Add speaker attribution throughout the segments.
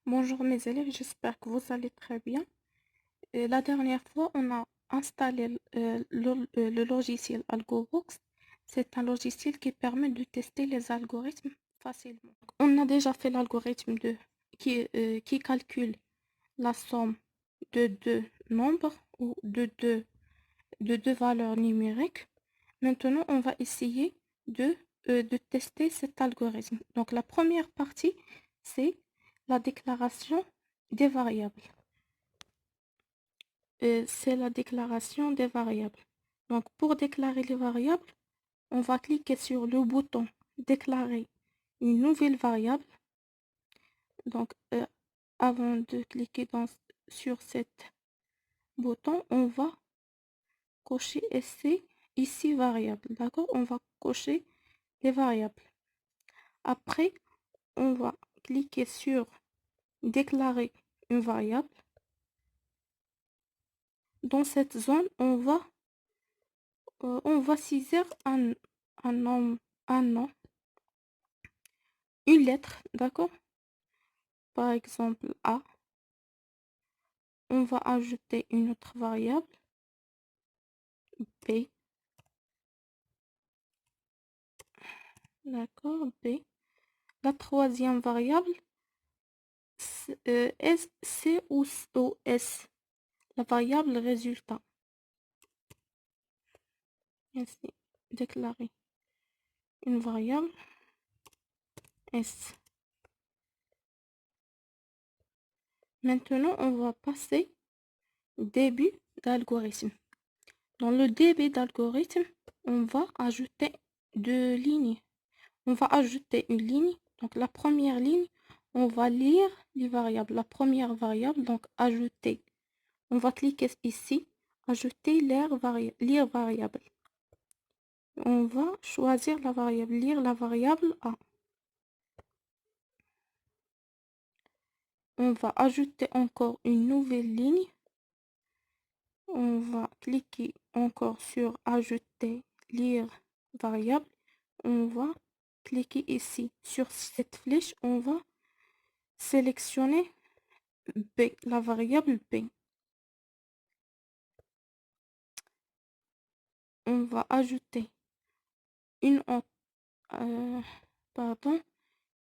Speaker 1: Bonjour mes élèves, j'espère que vous allez très bien. La dernière fois, on a installé le logiciel AlgoBox. C'est un logiciel qui permet de tester les algorithmes facilement. On a déjà fait l'algorithme qui calcule la somme de deux nombres ou de deux valeurs numériques. Maintenant, on va essayer de tester cet algorithme. Donc, la première partie, c'est la déclaration des variables. C'est la déclaration des variables. Donc, pour déclarer les variables, on va cliquer sur le bouton Déclarer une nouvelle variable. Donc, avant de cliquer sur cet bouton, on va cocher ici variable. D'accord? On va cocher les variables. Après, on va cliquer sur Déclarer une variable. Dans cette zone, on va saisir un nom, une lettre, d'accord? Par exemple A. On va ajouter une autre variable, B. D'accord, B. La troisième variable, C ou S. La variable résultat. Ainsi, déclarer une variable S. Maintenant, on va passer au début d'algorithme. Dans le début d'algorithme, on va ajouter deux lignes. On va ajouter une ligne. Donc, la première ligne, on va lire les variables. La première variable, donc ajouter. On va cliquer ici, ajouter lire variable. On va choisir la variable, lire la variable A. On va ajouter encore une nouvelle ligne. On va cliquer encore sur ajouter, lire variable. On va cliquer ici sur cette flèche. On va sélectionner B, la variable B. On va ajouter une autre,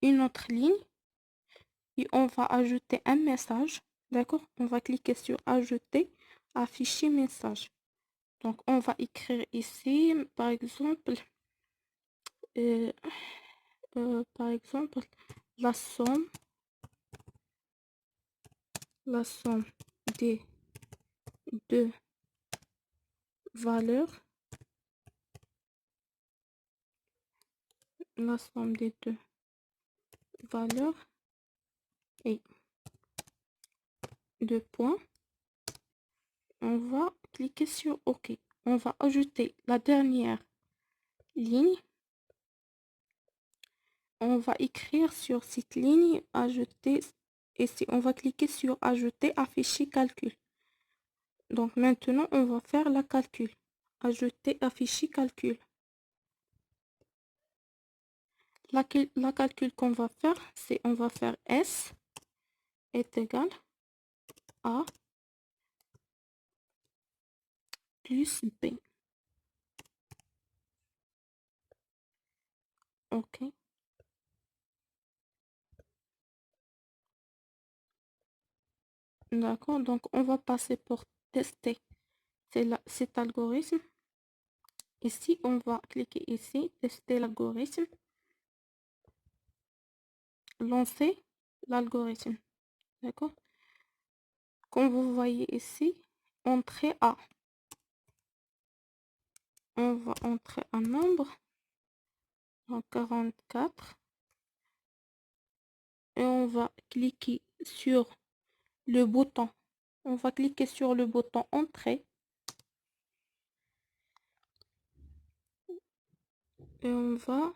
Speaker 1: une autre ligne et on va ajouter un message. D'accord? On va cliquer sur ajouter, afficher message. Donc, on va écrire ici, par exemple, la somme des deux valeurs, la somme des deux valeurs est deux points. On va cliquer sur OK. On va ajouter la dernière ligne. On va écrire sur cette ligne, ajouter, ici, on va cliquer sur ajouter, afficher, calcul. Donc maintenant, on va faire la calcul. Ajouter, afficher, calcul. La calcul qu'on va faire, c'est on va faire S est égal à plus B. OK. D'accord, donc on va passer pour tester cet algorithme. Ici, on va cliquer ici, tester l'algorithme, lancer l'algorithme. D'accord? Comme vous voyez ici, entrée A. On va entrer un nombre, en 44. Et on va cliquer sur le bouton. On va cliquer sur le bouton Entrée. Et on va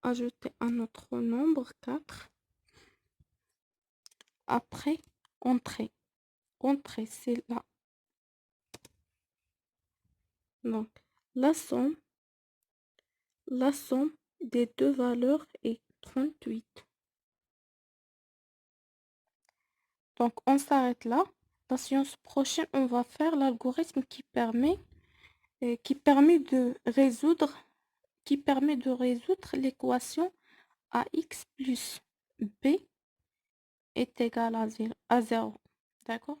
Speaker 1: ajouter un autre nombre, 4. Après, Entrée. Entrée, c'est là. Donc, la somme des deux valeurs est 38. Donc, on s'arrête là. La séance prochaine, on va faire l'algorithme qui permet de résoudre l'équation ax plus b est égal à 0. D'accord?